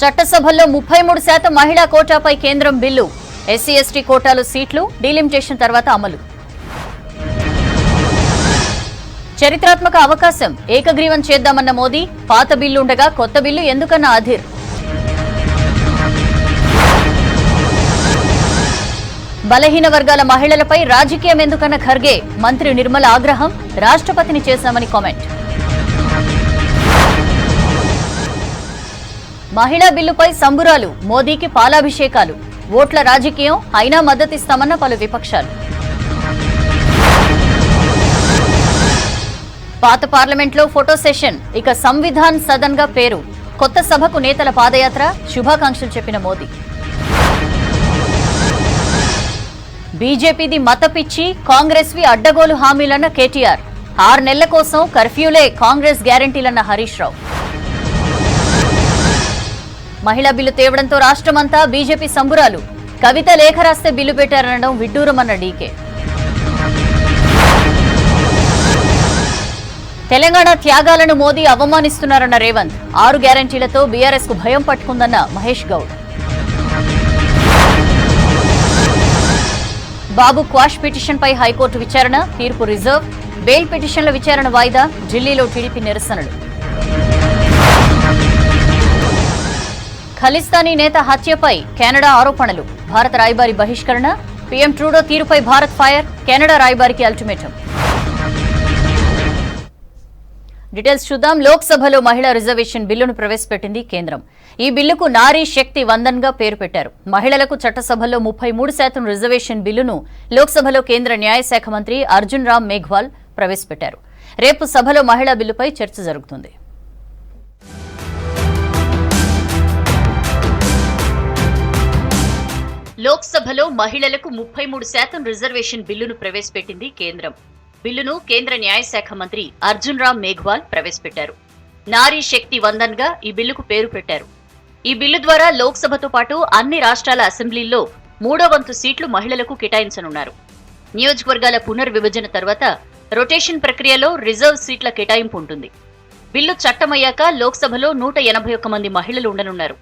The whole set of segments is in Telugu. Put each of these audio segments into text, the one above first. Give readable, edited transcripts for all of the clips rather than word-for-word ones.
చట్టసభల్లో 33% మహిళా కోటాపై కేంద్రం బిల్లు. ఎస్సీ ఎస్టీ కోటాలో సీట్లు డీలిమిటేషన్ తర్వాత అమలు. చరిత్రాత్మక అవకాశం ఏకగ్రీవం చేద్దామన్న మోదీ, పాత బిల్లు ఉండగా కొత్త బిల్లు ఎందుకన్న అధిర్. బలహీన వర్గాల మహిళలపై రాజకీయం ఎందుకన్న ఖర్గే, మంత్రి నిర్మల ఆగ్రహం, రాష్ట్రపతిని చేశామని కామెంట్. మహిళా బిల్లుపై సంబురాలు, మోదీకి పాలాభిషేకాలు. ఓట్ల రాజకీయం అయినా మద్దతిస్తామన్న పలు విపక్షాలు. పాత పార్లమెంట్లో ఫోటో సెషన్, ఇక సంవిధాన్ సదన్ గా పేరు. కొత్త సభకు నేతల పాదయాత్ర, శుభాకాంక్షలు చెప్పిన మోదీ. బీజేపీది మతపిచ్చి, కాంగ్రెస్ వి అడ్డగోలు హామీలన్న కేటీఆర్. 6 నెలల కోసం కర్ఫ్యూలే కాంగ్రెస్ గ్యారంటీలన్న హరీష్ రావు. మహిళా బిల్లు తేవడంతో రాష్ట్రమంతా బీజేపీ సంబురాలు. కవిత లేఖ రాస్తే బిల్లు పెట్టారనడం విడ్డూరమన్న డీకే. తెలంగాణ త్యాగాలను మోదీ అవమానిస్తున్నారన్న రేవంత్. 6 గ్యారంటీలతో బీఆర్ఎస్ కు భయం పట్టుకుందన్న మహేష్ గౌడ్. బాబు క్వాష్ పిటిషన్ పై హైకోర్టు విచారణ, తీర్పు రిజర్వ్. బెయిల్ పిటిషన్ల విచారణ వాయిదా, ఢిల్లీలో టీడీపీ నిరసనలు. ఖలిస్తానీ నేత హత్యపై కెనడా ఆరోపణలు, భారత రాయబారి బహిష్కరణ. పీఎం ట్రూడో తీరుపై భారత్ ఫైర్, కెనడా రాయబారికి అల్టిమేటం. డీటెయిల్స్ చూద్దాం. లోక్సభలో మహిళా రిజర్వేషన్ బిల్లును ప్రవేశపెట్టింది కేంద్రం. ఈ బిల్లుకు నారీ శక్తి వందన్ గా పేరు పెట్టారు. మహిళలకు చట్టసభల్లో 33% రిజర్వేషన్ బిల్లును లోక్సభలో కేంద్ర న్యాయశాఖ మంత్రి అర్జున్ రామ్ మేఘ్వాల్ ప్రవేశపెట్టారు. రేపు సభలో మహిళా బిల్లుపై చర్చ జరుగుతుంది. లోక్సభలో మహిళలకు 33% రిజర్వేషన్ బిల్లును ప్రవేశపెట్టింది కేంద్రం. బిల్లును కేంద్ర న్యాయశాఖ మంత్రి అర్జున్ రామ్ మేఘ్వాల్ ప్రవేశపెట్టారు. నారీ శక్తి వందన్ గా ఈ బిల్లుకు పేరు పెట్టారు. ఈ బిల్లు ద్వారా లోక్సభతో పాటు అన్ని రాష్ట్రాల అసెంబ్లీల్లో 3వ వంతు సీట్లు మహిళలకు కేటాయించనున్నారు. నియోజకవర్గాల పునర్విభజన తర్వాత రొటేషన్ ప్రక్రియలో రిజర్వ్ సీట్ల కేటాయింపు ఉంటుంది. బిల్లు చట్టమయ్యాక లోక్సభలో 181 మంది మహిళలు ఉండనున్నారు.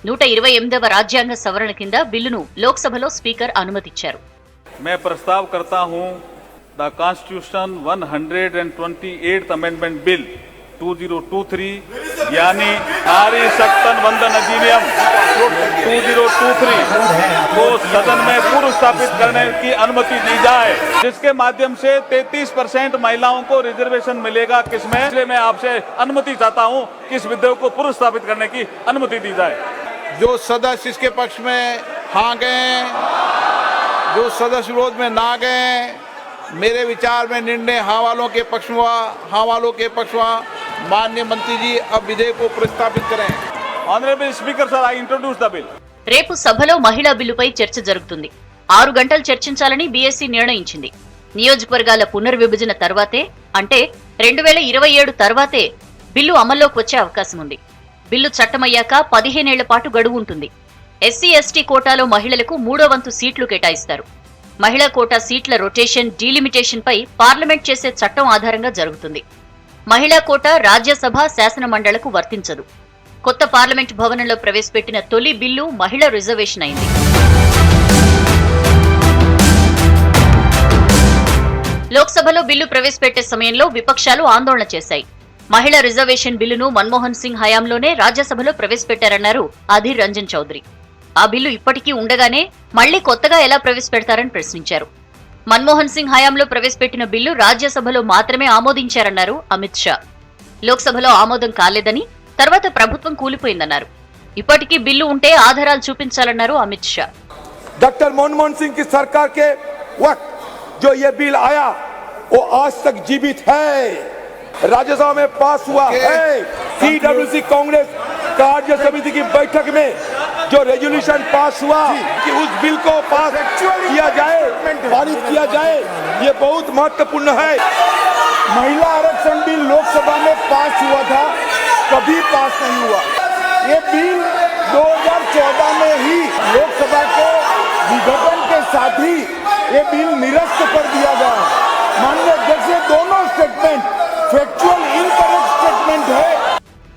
128వ రాజ్యాంగ సవరణ కింద బిల్లును లోక్సభలో స్పీకర్ అనుమతిచ్చారు. मैं प्रस्ताव करता हूं the constitution 128th amendment bill 2023 यानी नारी शक्ति वंदन अधिनियम 2023 को सदन में पूर्व स्थापित करने की अनुमति दी जाए, जिसके माध्यम से 33% महिलाओं को रिजर्वेशन मिलेगा। किसमें? इसलिए मैं आपसे अनुमति चाहता हूं कि इस विधेयक को पूर्व स्थापित करने की अनुमति दी जाए। जो सदस्य इसके पक्ष में हाँ गए, जो सदस्य विरोध में ना गए, मेरे विचार में निर्णय हाँ वालों के पक्ष में हुआ, हाँ वालों के पक्ष हुआ। माननीय मंत्री जी अब विधेयक को प्रस्तावित करें। Honourable speaker sir, I introduce the bill. రేపు సభలో మహిళా బిల్లుపై చర్చ జరుగుతుంది. 6 గంటలు చర్చించాలని బీఎస్సీ నిర్ణయించింది. నియోజకవర్గాల పునర్విభజన తర్వాతే, అంటే 2027 తర్వాతే బిల్లు అమల్లోకి వచ్చే అవకాశం ఉంది. బిల్లు చట్టమయ్యాక 15 ఏళ్ల పాటు గడువు ఉంటుంది. ఎస్సీ ఎస్టీ కోటాలో మహిళలకు 3వ వంతు సీట్లు కేటాయిస్తారు. మహిళా కోటా సీట్ల రొటేషన్, డీలిమిటేషన్ పై పార్లమెంట్ చేసే చట్టం ఆధారంగా జరుగుతుంది. మహిళా కోటా రాజ్యసభ, శాసన మండళ్లకు వర్తించదు. కొత్త పార్లమెంట్ భవనంలో ప్రవేశపెట్టిన తొలి బిల్లు మహిళా రిజర్వేషన్ అయింది. లోక్సభలో బిల్లు ప్రవేశపెట్టే సమయంలో విపక్షాలు ఆందోళన చేశాయి. మహిళా రిజర్వేషన్ బిల్లును మన్మోహన్ సింగ్ హయాంలోనే రాజ్యసభలో ప్రవేశపెట్టారన్నారు అధీర్ రంజన్ చౌదరి. ఆ బిల్లు ఇప్పటికీ ఉండగానే మళ్లీ కొత్తగా ఎలా ప్రవేశపెడతారని ప్రశ్నించారు. మన్మోహన్ సింగ్ హయాంలో ప్రవేశపెట్టిన బిల్లు రాజ్యసభలో మాత్రమే ఆమోదించారన్నారు అమిత్ షా. లోక్సభలో ఆమోదం కాలేదని, తర్వాత ప్రభుత్వం కూలిపోయిందన్నారు. ఇప్పటికీ బిల్లు ఉంటే ఆధారాలు చూపించాలన్నారు అమిత్ షా. डॉक्टर मनमोहन सिंह की सरकार के वक्त जो ये बिल आया वो आज तक जीवित है, राज्यसभा में पास हुआ है। सीडब्ल्यूसी कांग्रेस कार्य समिति की बैठक में जो रेजोल्यूशन पास हुआ कि उस बिल को पास किया जाए, पारित किया जाए, ये बहुत महत्वपूर्ण है। महिला आरक्षण बिल लोकसभा में पास हुआ था, कभी पास नहीं हुआ। ये बिल 2014 में ही लोकसभा के विघटन के साथ ही ये बिल निरस्त कर दिया गया। माननीय अध्यक्ष, दोनों स्टेटमेंट फैक्चुअल इनकरेक्ट स्टेटमेंट है।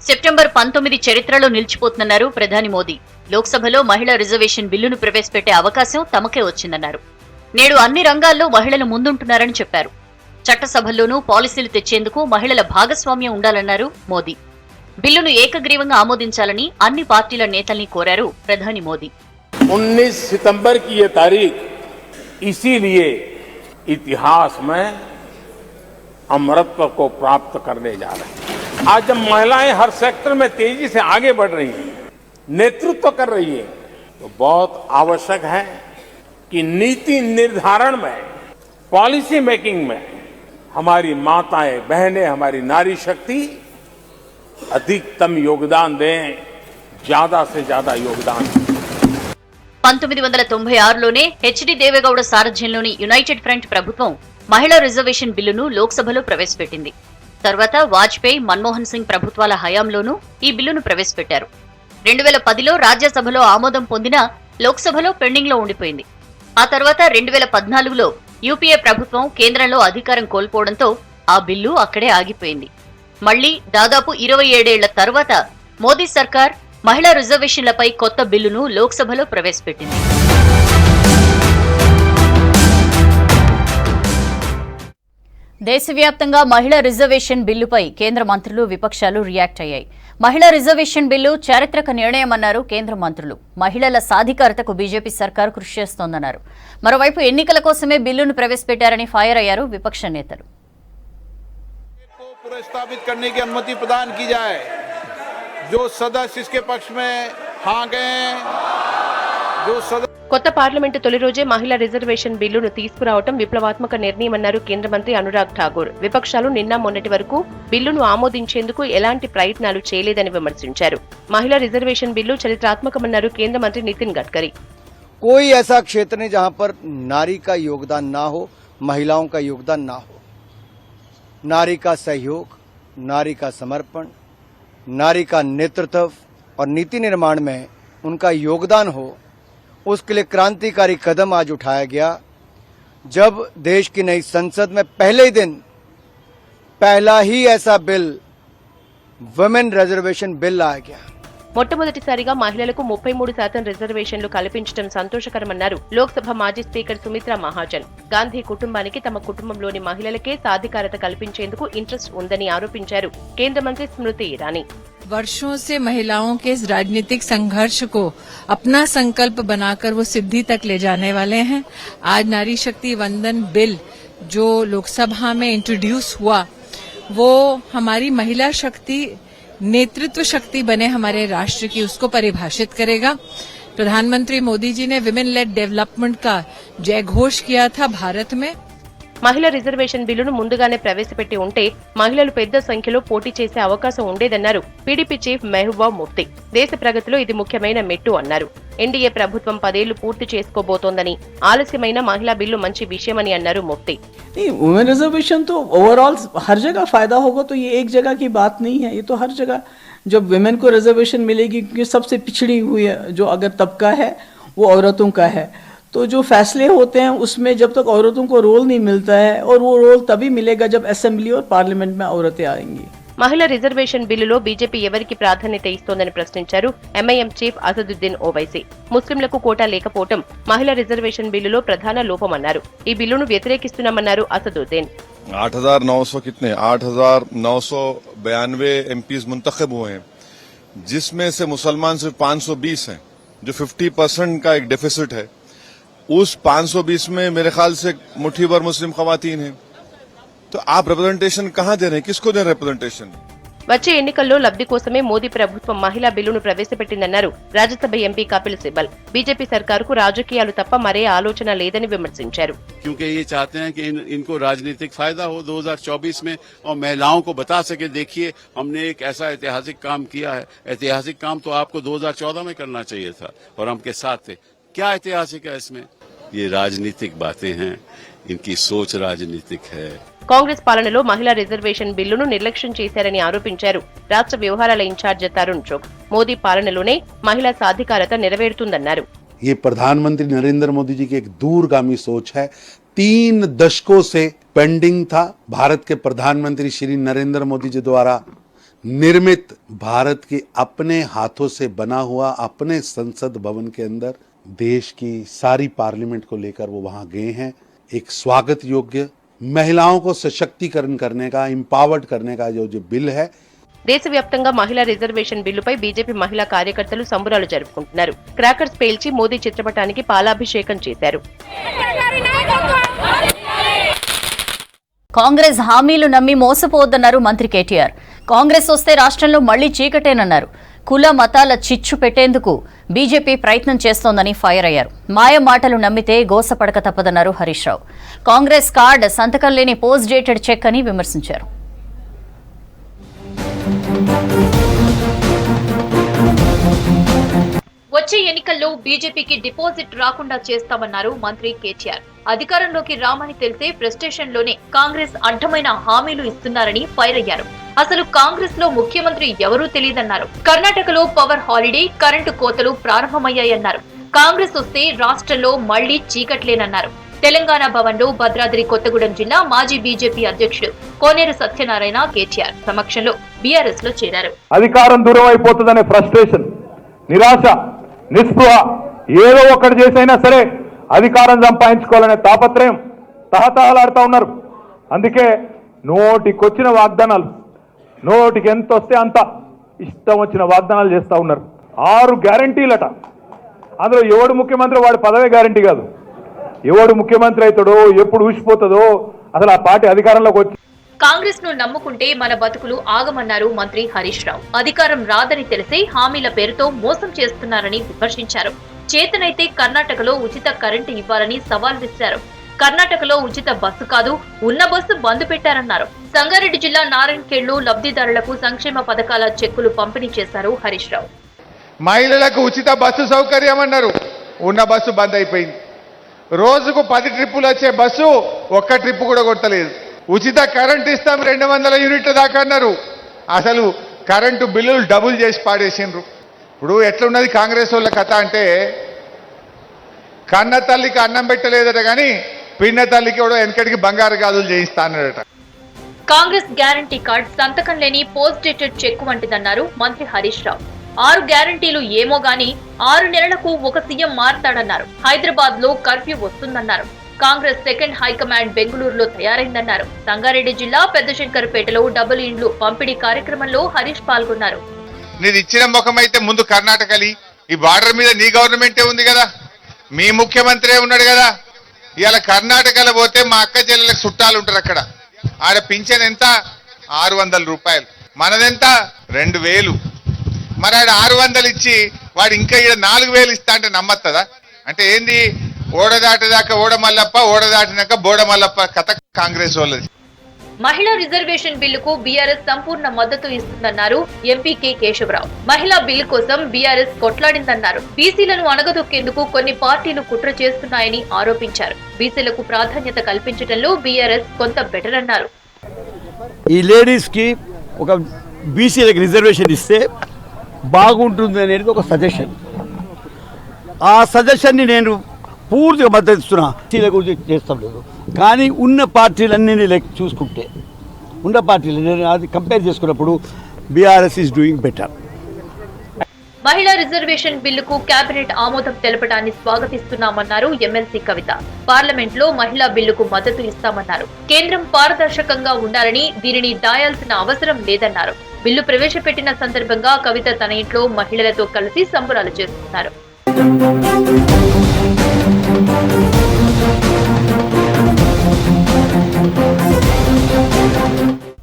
సెప్టెంబర్ 19 చరిత్రలో నిలిచిపోతుందన్నారు ప్రధాని మోదీ. లోక్సభలో మహిళా రిజర్వేషన్ బిల్లును ప్రవేశపెట్టే అవకాశం తమకే వచ్చిందన్నారు. నేడు అన్ని రంగాల్లో మహిళలు ముందుంటున్నారని చెప్పారు. చట్టసభల్లోనూ పాలసీలు తెచ్చేందుకు మహిళల భాగస్వామ్యం ఉండాలన్నారు మోదీ. బిల్లును ఏకగ్రీవంగా ఆమోదించాలని అన్ని పార్టీల నేతల్ని కోరారు ప్రధాని మోదీ. 19 सितंबर की ये तारीख इसीलिए इतिहास में अमरत्व को प्राप्त करने जा रहे हैं। आज जब महिलाएं हर सेक्टर में तेजी से आगे बढ़ रही हैं, नेतृत्व कर रही हैं, तो बहुत आवश्यक है कि नीति निर्धारण में, पॉलिसी मेकिंग में हमारी माताएं, बहनें, हमारी नारी शक्ति अधिकतम योगदान दें, ज्यादा से ज्यादा योगदान दें। 1996లోనే హెచ్డి దేవేగౌడ సారథ్యంలోని యునైటెడ్ ఫ్రంట్ ప్రభుత్వం మహిళా రిజర్వేషన్ బిల్లును లోక్సభలో ప్రవేశపెట్టింది. తర్వాత వాజ్పేయి, మన్మోహన్ సింగ్ ప్రభుత్వాల హయాంలోనూ ఈ బిల్లును ప్రవేశపెట్టారు. 2010లో రాజ్యసభలో ఆమోదం పొందినా లోక్సభలో పెండింగ్లో ఉండిపోయింది. ఆ తర్వాత 2014లో యూపీఏ ప్రభుత్వం కేంద్రంలో అధికారం కోల్పోవడంతో ఆ బిల్లు అక్కడే ఆగిపోయింది. మళ్లీ దాదాపు 27 ఏళ్ల తర్వాత మోదీ సర్కార్ మహిళా రిజర్వేషన్లపై కొత్త బిల్లును లోక్సభలో ప్రవేశపెట్టింది. దేశవ్యాప్తంగా మహిళా రిజర్వేషన్ బిల్లుపై కేంద్ర మంత్రులు, విపక్షాలు రియాక్ట్ అయ్యాయి. మహిళా రిజర్వేషన్ బిల్లు చారిత్రక నిర్ణయమన్నారు కేంద్ర మంత్రులు. మహిళల సాధికారతకు బీజేపీ సర్కారు కృషి చేస్తోందన్నారు. మరోవైపు ఎన్నికల కోసమే బిల్లును ప్రవేశపెట్టారని ఫైర్ అయ్యారు విపక్ష నేతలు. पुनर्स्थापित करने की अनुमति प्रदान की जाए। जो सदस्य इसके पक्ष में हाँ गए, जो सदस्य కొత్త పార్లమెంటు తొలి రోజే మహిళా రిజర్వేషన్ బిల్లును తీసుకురావడం విప్లవాత్మక నిర్ణయమన్నారు కేంద్ర మంత్రి అనురాగ్ ఠాకూర్. విపక్షాలు నిన్న మొన్నటి వరకు బిల్లును ఆమోదించేందుకు ఎలాంటి ప్రయత్నాలు చేయలేదని విమర్శించారు. మహిళా రిజర్వేషన్ బిల్లు చరిత్రాత్మకమన్నారు కేంద్ర మంత్రి నితిన్ గడ్కరీ. कोई ऐसा क्षेत्र नहीं जहां पर नारी का योगदान ना हो, महिलाओं का योगदान ना हो। नारी का सहयोग, नारी का समर्पण, नारी का नेतृत्व और नीति निर्माण में उनका योगदान हो, उसके लिए क्रांतिकारी कदम आज उठाया गया। जब देश की नई संसद में पहले ही दिन पहला ही ऐसा बिल वुमेन रिजर्वेशन बिल आ गया। మొట్టమొదటిసారిగా మహిళలకు 33% రిజర్వేషన్లు కల్పించడం సంతోషకరమన్నారు లోక్సభ మాజీ స్పీకర్ సుమిత్రా మహాజన్. గాంధీ కుటుంబానికి తమ కుటుంబంలోని మహిళలకే సాధికారత కల్పించేందుకు ఇంట్రెస్ట్ ఉందని ఆరోపించారు కేంద్ర మంత్రి స్మృతి ఇరానీ. वर्षों से महिलाओं के इस राजनीतिक संघर्ष को अपना संकल्प बनाकर वो सिद्धि तक ले जाने वाले हैं। आज नारी शक्ति वंदन बिल जो लोकसभा में इंट्रोड्यूस हुआ वो हमारी महिला शक्ति, नेतृत्व शक्ति बने हमारे राष्ट्र की, उसको परिभाषित करेगा। प्रधानमंत्री मोदी जी ने विमेन लेड डेवलपमेंट का जय घोष किया था भारत में। మహిళా రిజర్వేషన్ బిల్లును ముందుగానే ప్రవేశపెట్టి ఉంటే మహిళలు పెద్ద సంఖ్యలో పోటీ చేసే అవకాశం ఉండేదన్నారు పీడీపీ చీఫ్ మెహబూబా ముఫ్తీ. దేశ ప్రగతిలో ఇది ముఖ్యమైన మెట్టు అన్నారు. ఎన్డీఏ ప్రభుత్వం 10 ఏళ్లు పూర్తి చేసుకోబోతోందని, ఆలస్యమైన మహిళా బిల్లు మంచి విషయమని అన్నారు ముఫ్తీ. वुमेन रिजर्वेशन तो ओवरऑल हर जगह फायदा होगा, तो ये एक जगह की बात नहीं है, ये तो हर जगह जब वुमेन को रिजर्वेशन मिलेगी, क्योंकि सबसे पिछड़ी हुई जो अगर तबका है वो औरतों का है, तो जो फैसले होते हैं उसमें जब तक औरतों को रोल नहीं मिलता है, और वो रोल तभी मिलेगा जब असेंबली और पार्लियामेंट में औरतें आएंगी. మహిళా రిజర్వేషన్ బిల్లులో బీజేపీ ఎవరికి ప్రాధాన్యత ఇస్తోందని ప్రశ్నించారు ఎంఐఎం చీఫ్ అసదుద్దీన్ ఓవైసీ. ముస్లింలకు కోటా లేకపోవడం మహిళా రిజర్వేషన్ బిల్లులో ప్రధాన లోపమన్నారు. ఈ బిల్లును వ్యతిరేకిస్తున్నామన్నారు అసదుద్దీన్. 8,900 कितने 8,992 एमपीज मुंतखब हुए हैं, जिसमें से मुसलमान सिर्फ 520 हैं, जो 50% का एक डेफिसिट है। उस 520 में मेरे ख्याल से मुट्ठी भर मुस्लिम खवातीन हैं, तो आप रिप्रेजेंटेशन कहाँ दे रहे हैं, किसको दे रहे हैं रिप्रेजेंटेशन? వచ్చే ఎన్నికల్లో లబ్ధి కోసమే మోదీ ప్రభుత్వం మహిళా బిల్లును ప్రవేశపెట్టిందన్నారు రాజ్యసభ ఎంపీ కపిల్ సిబల్. బీజేపీ సర్కారుకు రాజకీయాలు తప్ప మరే ఆలోచన లేదని విమర్శించారు. क्योंकि ये चाहते हैं कि इनको राजनीतिक फायदा हो 2024 में, और महिलाओं को बता सके देखिए हमने एक ऐसा ऐतिहासिक काम किया है। ऐतिहासिक काम तो आपको 2014 में करना चाहिए था और हम के साथ थे। क्या ऐतिहासिक है इसमें? ये राजनीतिक बातें हैं, इनकी सोच राजनीतिक है। కాంగ్రెస్ పాలనలో మహిళా రిజర్వేషన్ బిల్లును నిర్లక్ష్యం చేశారని ఆరోపించారు రాష్ట్ర వ్యవహారాల ఇన్ఛార్జ్ తరుణ్ చుగ్. మోదీ పాలనలోనే మహిళా సాధికారత నెరవేరుతుందన్నారు. ये प्रधानमंत्री नरेंद्र मोदी जी की एक दूरगामी सोच है। 3 दशकों से पेंडिंग था। भारत के प्रधानमंत्री श्री नरेंद्र मोदी जी द्वारा निर्मित भारत के अपने हाथों से बना हुआ अपने संसद भवन के अंदर देश की सारी पार्लियामेंट को लेकर वो वहां गए हैं। एक स्वागत योग्य महिलाओं को सशक्तिकरण करने का, इंपावर्ड करने का जो बिल है। దేశవ్యాప్తంగా మహిళా రిజర్వేషన్ బిల్లుపై బీజేపీ మహిళా కార్యకర్తలు సంబరాలు జరుపుకుంటున్నారు. క్రాకర్స్ పేల్చి మోదీ చిత్రపటానికి పాలాభిషేకం చేశారు. కాంగ్రెస్ హామీలు నమ్మి మోసపోవద్దన్నారు మంత్రి కేటీఆర్. కాంగ్రెస్ వస్తే రాష్ట్రంలో మళ్లీ చీకటేనన్నారు. కుల మతాల చిచ్చు పెట్టేందుకు బీజేపీ ప్రయత్నం చేస్తోందని ఫైర్ అయ్యారు. మాయ మాటలు నమ్మితే గోసపడక తప్పదన్నారు హరీష్ రావు. కాంగ్రెస్ కార్డ్ సంతకం లేని పోస్ట్ డేటెడ్ చెక్ అని విమర్శించారు. వచ్చే ఎన్నికల్లో బీజేపీకి డిపాజిట్ రాకుండా చేస్తామన్నారు మంత్రి కేటీఆర్. అధికారంలోకి రామని తెలిసే ప్రెస్టేషన్ లోనే కాంగ్రెస్ అడ్డమైన హామీలు ఇస్తున్నారని ఫైర్ అయ్యారు. అసలు కాంగ్రెస్ లో ముఖ్యమంత్రి ఎవరూ తెలియదన్నారు. కర్ణాటకలో పవర్ హాలిడే, కరెంటు కోతలు ప్రారంభమయ్యాయన్నారు. కాంగ్రెస్ వస్తే రాష్ట్రంలో మళ్లీ చీకట్లేనన్నారు. తెలంగాణ భవన్ లో భద్రాద్రి కొత్తగూడెం జిల్లా మాజీ బీజేపీ అధ్యక్షుడు కోనేరు సత్యనారాయణ కేటీఆర్ సమక్షంలో బీఆర్ఎస్ లో చేరారు. అధికారం దూరం అయిపోతుందనే ఫ్రస్ట్రేషన్, నిరాశ, నిస్పృహ, ఏదో ఒకటి చేసైనా సరే అధికారం సంపాదించుకోవాలనే తాపత్రయం తహతహలాడుతూ ఉన్నారు. అందుకే నోటికొచ్చిన వాగ్దానాలు, నోటికి ఎంత వస్తే అంత ఇష్టం వచ్చిన వాగ్దానాలు చేస్తూ ఉన్నారు. 6 గ్యారంటీలట. అందులో ఎవడు ముఖ్యమంత్రి వాడి పదవే గ్యారంటీ కాదు. ఎవడు ముఖ్యమంత్రి అవుతాడో, ఎప్పుడు ఊసిపోతుందో, అసలు ఆ పార్టీ అధికారంలోకి వచ్చి కాంగ్రెస్ ను నమ్ముకుంటే మన బతుకులు ఆగమన్నారు మంత్రి హరీష్ రావు. అధికారం రాదని తెలిసే హామీల పేరుతో మోసం చేస్తున్నారని విమర్శించారు. చేతనైతే కర్ణాటకలో ఉచిత కరెంటు ఇవ్వాలని సవాల్ విసిరారు. కర్ణాటకలో ఉచిత బస్సు కాదు, ఉన్న బస్సు బంద్ పెట్టారన్నారు. సంగారెడ్డి జిల్లా నారాయణఖేడ్లో లబ్ధిదారులకు సంక్షేమ పథకాల చెక్కులు పంపిణీ చేశారు హరీష్ రావు. మహిళలకు ఉచిత బస్సు సౌకర్యం అన్నారు, ఉన్న బస్సు బంద్ అయిపోయింది. రోజుకు 10 ట్రిప్పులు వచ్చే బస్సు ఒక్క ట్రిప్ కూడా కొట్టలేదు. ఉచిత కరెంట్ ఇస్తాం 200 యూనిట్ల దాకా అన్నారు. అసలు కరెంటు బిల్లులు డబుల్ చేసి పాడేసిండ్రు. ఇప్పుడు ఎట్లున్నది కాంగ్రెస్ వాళ్ళ కథ అంటే, కన్న తల్లికి అన్నం పెట్టలేదట కానీ పిన్న తల్లికి కూడా వెనకటికి బంగారు గాజులు చేయిస్తా అన్నాడట. కాంగ్రెస్ గ్యారంటీ కార్డ్ సంతకం లేని పోస్ట్ డేటెడ్ చెక్ వంటిదన్నారు మంత్రి హరీష్ రావు. 6 గ్యారంటీలు ఏమో గాని 6 నెలలకు ఒక సీఎం మారతాడన్నారు. హైదరాబాద్ లో కర్ఫ్యూ వస్తుందన్నారు. కాంగ్రెస్ సెకండ్ హైకమాండ్ బెంగళూరులో తయారైందన్నారు. సంగారెడ్డి జిల్లా పెద్దశంకరపేటలో డబుల్ ఇండ్లు పంపిణీ కార్యక్రమంలో హరీష్ పాల్గొన్నారు. నీది ఇచ్చిన ముఖం అయితే ముందు కర్ణాటకలి, ఈ బార్డర్ మీద నీ గవర్నమెంటే ఉంది కదా, మీ ముఖ్యమంత్రి ఉన్నాడు కదా. ఇవాళ కర్ణాటకలో పోతే మా అక్క చెల్లెలకు చుట్టాలు ఉంటారు. అక్కడ ఆడ పింఛన్ ఎంత? 600 రూపాయలు. మనదెంత? 2000. మరి ఆడ 600 ఇచ్చి వాడు ఇంకా ఇక్కడ 4000 ఇస్తా అంటే నమ్మత్తదా? అంటే ఏంది? ఓడదాటిదాకా ఓడమల్లప్ప, ఓడదాటినాక బోడమల్లప్ప కథ కాంగ్రెస్ వాళ్ళది. మహిళా రిజర్వేషన్ బిల్లుకు బీఆర్ఎస్ సంపూర్ణ మద్దతు ఇస్తుందన్నారు ఎంపీ కె కేశవరావు. మహిళా బిల్లు కోసం బీఆర్ఎస్ కొట్లాడిందన్నారు. బీసీలను అణగదొక్కేందుకు కొన్ని పార్టీలు కుట్ర చేస్తున్నాయని ఆరోపించారు. బీసీలకు ప్రాధాన్యత కల్పించడంలో బీఆర్ఎస్ కొంత బెటర్ అన్నారు. ఈ లేడీస్ కి ఒక బీసీలకు రిజర్వేషన్ ఇస్తే బాగుంటుంది అనేది ఒక సజెషన్. ఆ సజెషన్ని నేను పూర్తిగా మద్దతు ఇస్తున్నా. సీల గురించి చేస్తాం లేదు, కానీ ఉన్న పార్టీలన్నీ చూసుకుంటే, ఉన్న పార్టీలు నేను అది కంపేర్ చేసుకున్నప్పుడు బీఆర్ఎస్ ఈజ్ డూయింగ్ బెటర్. మహిళా రిజర్వేషన్ బిల్లుకు కేబినెట్ ఆమోదం తెలపడాన్ని స్వాగతిస్తున్నామన్నారు ఎమ్మెల్సీ కవిత. పార్లమెంట్ లో మహిళా బిల్లుకు మద్దతు ఇస్తామన్నారు. కేంద్రం పారదర్శకంగా ఉండాలని, దీనిని దాయాల్సిన అవసరం లేదన్నారు. బిల్లు ప్రవేశపెట్టిన సందర్భంగా కవిత తన ఇంట్లో మహిళలతో కలిసి సంబరాలు చేస్తున్నారు.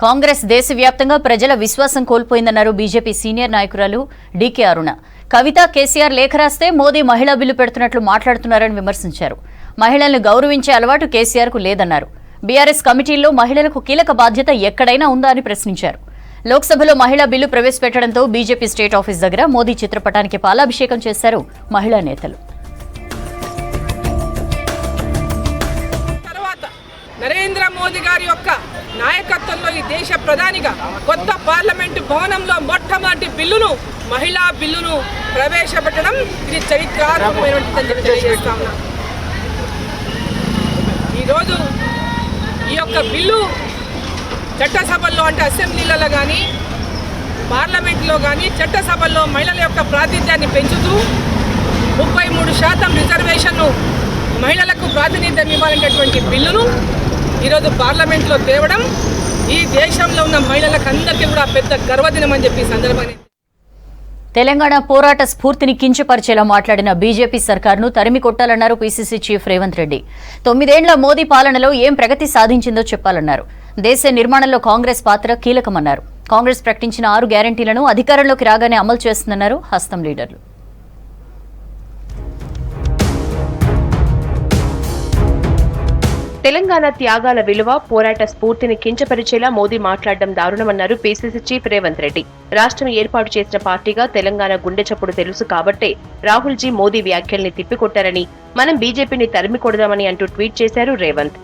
కాంగ్రెస్ దేశవ్యాప్తంగా ప్రజల విశ్వాసం కోల్పోయిందన్నారు బీజేపీ సీనియర్ నాయకురాలు డీకే అరుణ. కవిత, కేసీఆర్ లేఖ రాస్తే మోదీ మహిళా బిల్లు పెడుతున్నట్లు మాట్లాడుతున్నారని విమర్శించారు. మహిళలను గౌరవించే అలవాటు కేసీఆర్ కు లేదన్నారు. బీఆర్ఎస్ కమిటీల్లో మహిళలకు కీలక బాధ్యత ఎక్కడైనా ఉందా అని ప్రశ్నించారు. లోక్సభలో మహిళా బిల్లు ప్రవేశపెట్టడంతో బీజేపీ స్టేట్ ఆఫీస్ దగ్గర మోదీ చిత్రపటానికి పాలాభిషేకం చేశారు మహిళా నేతలు. నరేంద్ర మోదీ గారి యొక్క నాయకత్వంలో ఈ దేశ ప్రధానిగా కొత్త పార్లమెంటు భవనంలో మొట్టమొదటి బిల్లును, మహిళా బిల్లును ప్రవేశపెట్టడం ఇది చరిత్రాత్మకమైనటువంటి తెలియజేస్తా ఉన్నా. ఈరోజు ఈ యొక్క బిల్లు చట్టసభల్లో అంటే అసెంబ్లీలలో కానీ పార్లమెంట్లో కానీ చట్టసభల్లో మహిళల యొక్క ప్రాతినిధ్యాన్ని పెంచుతూ 33% రిజర్వేషన్ను మహిళలకు ప్రాతినిధ్యం ఇవ్వాలనేటువంటి బిల్లును ఈరోజు పార్లమెంట్లో తేవడం ఈ దేశంలో ఉన్న మహిళలకు అందరికీ కూడా పెద్ద గర్వదినమని చెప్పి సందర్భంగా తెలంగాణ పోరాట స్ఫూర్తిని కించపరిచేలా మాట్లాడిన బీజేపీ సర్కార్ను తరిమి కొట్టాలన్నారు పీసీసీ చీఫ్ రేవంత్ రెడ్డి. 9 ఏళ్ల మోదీ పాలనలో ఏం ప్రగతి సాధించిందో చెప్పాలన్నారు. దేశ నిర్మాణంలో కాంగ్రెస్ పాత్ర కీలకమన్నారు. కాంగ్రెస్ ప్రకటించిన 6 గ్యారంటీలను అధికారంలోకి రాగానే అమలు చేస్తుందన్నారు హస్తం లీడర్లు. తెలంగాణ త్యాగాల విలువ, పోరాట స్ఫూర్తిని కించపరిచేలా మోదీ మాట్లాడడం దారుణమన్నారు పీసీసీ చీఫ్ రేవంత్ రెడ్డి. రాష్ట్రం ఏర్పాటు చేసిన పార్టీగా తెలంగాణ గుండె చప్పుడు తెలుసు కాబట్టే రాహుల్ జీ మోదీ వ్యాఖ్యల్ని తిప్పికొట్టారని, మనం బీజేపీని తరిమి కొడదామని అంటూ ట్వీట్ చేశారు రేవంత్.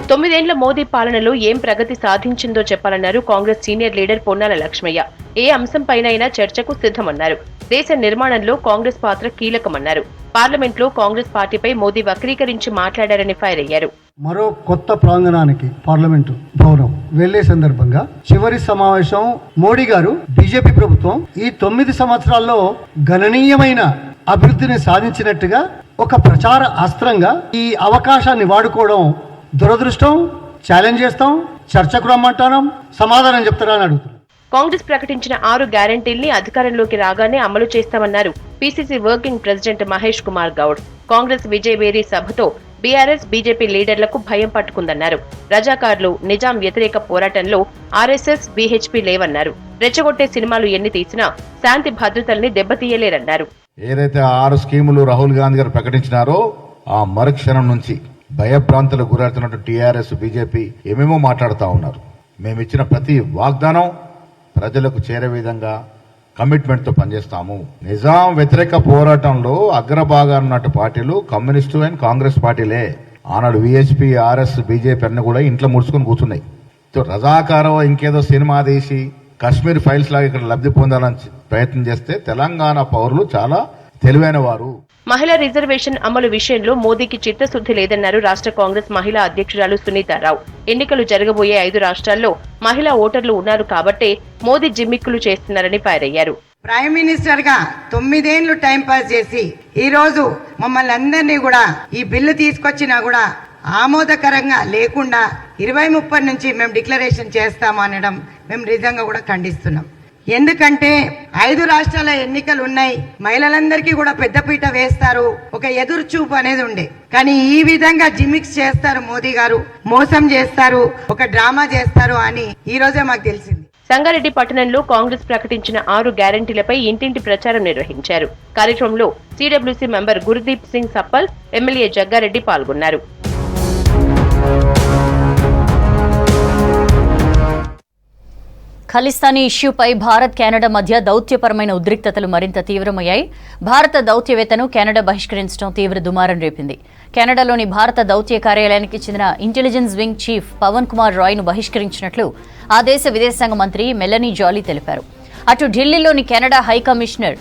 తొమ్మిదేండ్ల మోదీ పాలనలో ఏం ప్రగతి సాధించిందో చెప్పాలన్నారు కాంగ్రెస్ సీనియర్ లీడర్ పొన్నాల లక్ష్మయ్య. ఏ అంశంపైనైనా చర్చకు సిద్ధమన్నారు. దేశ నిర్మాణంలో కాంగ్రెస్ పాత్ర కీలకమన్నారు. పార్లమెంట్లో కాంగ్రెస్ పార్టీపై మోదీ వక్రీకరించి మాట్లాడారని ఫైర్ అయ్యారు. మరో కొత్త ప్రాంగణానికి పార్లమెంటు భవనం వెళ్లే సందర్భంగా చివరి సమావేశం మోడీ గారు బీజేపీ ప్రభుత్వం ఈ 9 సంవత్సరాల్లో గణనీయమైన అభివృద్ధిని సాధించినట్టుగా ఒక ప్రచార అస్త్రంగా ఈ అవకాశాన్ని వాడుకోవడం దురదృష్టం. ఛాలెంజ్ చేస్తాం, చర్చకు రమ్మంటాం, సమాధానం చెప్తారని అడుగుతున్నాం. కాంగ్రెస్ ప్రకటించిన 6 గ్యారంటీల్ని అధికారంలోకి రాగానే అమలు చేస్తామన్నారు PCC working president Mahesh Kumar Goud. Congress విజయవేరీ సభతో బీఆర్ఎస్, బీజేపీ లీడర్లకు భయం పట్టుకుందన్నారు. రజాకార్లు, నిజాం వ్యతిరేక పోరాటంలో ఆర్ఎస్ఎస్, బీహెచ్పీ లేవన్నారు. రెచ్చగొట్టే సినిమాలు ఎన్ని తీసినా శాంతి భద్రతల్ని దెబ్బతీయలేరన్నారు. ఏదైతే 6 స్కీములు రాహుల్ గాంధీ గారు ప్రకటించినారో ఆ మరుక్షణం నుంచి భయభ్రాంతులకు గురవుతున్నట్టు టీఆర్ఎస్, బీజేపీ ఏమేమో మాట్లాడుతూ ఉన్నారు. మేము ఇచ్చిన ప్రతి వాగ్దానం ప్రజలకు చేరే విధంగా కమిట్మెంట్తో పనిచేస్తాము. నిజాం వ్యతిరేక పోరాటంలో అగ్రభాగాన్ని ఉన్నట్టు పార్టీలు కమ్యూనిస్టు అండ్ కాంగ్రెస్ పార్టీలే. ఆనాడు విహెచ్పీ, ఆర్ఎస్, బీజేపీ అన్ని కూడా ఇంట్లో ముడుచుకొని కూర్చున్నాయి. రజాకారో ఇంకేదో సినిమా తీసి కశ్మీర్ ఫైల్స్ లాగా ఇక్కడ లబ్ధి పొందాలని ప్రయత్నం చేస్తే తెలంగాణ పౌరులు చాలా తెలివైన వారు. మహిళా రిజర్వేషన్ అమలు విషయంలో మోదీకి చిత్తశుద్ధి లేదన్నారు రాష్ట్ర కాంగ్రెస్ మహిళా అధ్యక్షురాలు సునీతారావు. ఎన్నికలు జరగబోయే 5 రాష్ట్రాల్లో మహిళా ఓటర్లు ఉన్నారు కాబట్టే మోదీ జిమ్మిక్కులు చేస్తున్నారని ఫైర్ అయ్యారు. ప్రైమ్ మినిస్టర్ గా 9 ఏళ్లు టైం పాస్ చేసి ఈ రోజు మమ్మల్ని అందరినీ కూడా ఈ బిల్లు తీసుకొచ్చినా కూడా ఆమోదకరంగా లేకుండా 2030 నుంచి మేము డిక్లరేషన్ చేస్తాము అనడం మేము నిజంగా కూడా ఖండిస్తున్నాం. ఎందుకంటే 5 రాష్ట్రాల ఎన్నికలు ఉన్నాయి, మహిళలందరికీ కూడా పెద్దపీట వేస్తారు, ఒక ఎదురు చూపు అనేది ఉండే. కానీ ఈ విధంగా జిమిక్స్ చేస్తారు మోదీ గారు, మోసం చేస్తారు, ఒక డ్రామా చేస్తారు అని ఈ రోజే మాకు తెలిసింది. సంగారెడ్డి పట్టణంలో కాంగ్రెస్ ప్రకటించిన 6 గ్యారంటీలపై ఇంటింటి ప్రచారం నిర్వహించారు. కార్యక్రమంలో CWC member Gurdeep Singh Sappal, MLA Jaggareddy పాల్గొన్నారు. ఖలిస్తానీ ఇష్యూపై భారత్, కెనడా మధ్య దౌత్యపరమైన ఉద్రిక్తతలు మరింత తీవ్రమయ్యాయి. భారత దౌత్యవేత్తను కెనడా బహిష్కరించడం తీవ్ర దుమారం రేపింది. కెనడాలోని భారత దౌత్య కార్యాలయానికి చెందిన intelligence wing chief Pawan Kumar రాయ్ను బహిష్కరించినట్లు ఆ దేశ విదేశాంగ మంత్రి మెలనీ జాలీ తెలిపారు. అటు ఢిల్లీలోని కెనడా హై కమిషనర్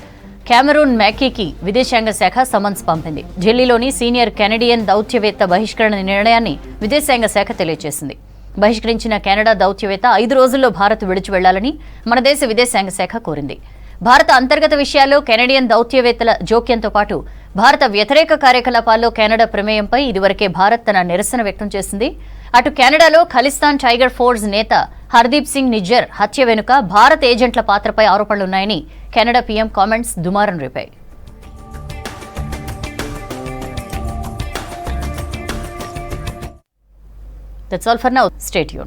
కెమెరూన్ మ్యాకీకి విదేశాంగ శాఖ సమన్స్ పంపింది. ఢిల్లీలోని సీనియర్ కెనడియన్ దౌత్యవేత్త బహిష్కరణ నిర్ణయాన్ని విదేశాంగ శాఖ తెలియజేసింది. బహిష్కరించిన కెనడా దౌత్యవేత్త 5 రోజుల్లో భారత్ విడిచి వెళ్లాలని మన దేశ విదేశాంగ శాఖ కోరింది. భారత అంతర్గత విషయాల్లో కెనడియన్ దౌత్యవేత్తల జోక్యంతో పాటు భారత వ్యతిరేక కార్యకలాపాల్లో కెనడా ప్రమేయంపై ఇదివరకే భారత్ తన నిరసన వ్యక్తం చేసింది. అటు కెనడాలో ఖలిస్తాన్ టైగర్ ఫోర్స్ నేత హర్దీప్ సింగ్ నిజ్జర్ హత్య వెనుక భారత ఏజెంట్ల పాత్రపై ఆరోపణలున్నాయని కెనడా పీఎం కామెంట్స్ దుమారం రేపాయి. That's all for now. Stay tuned.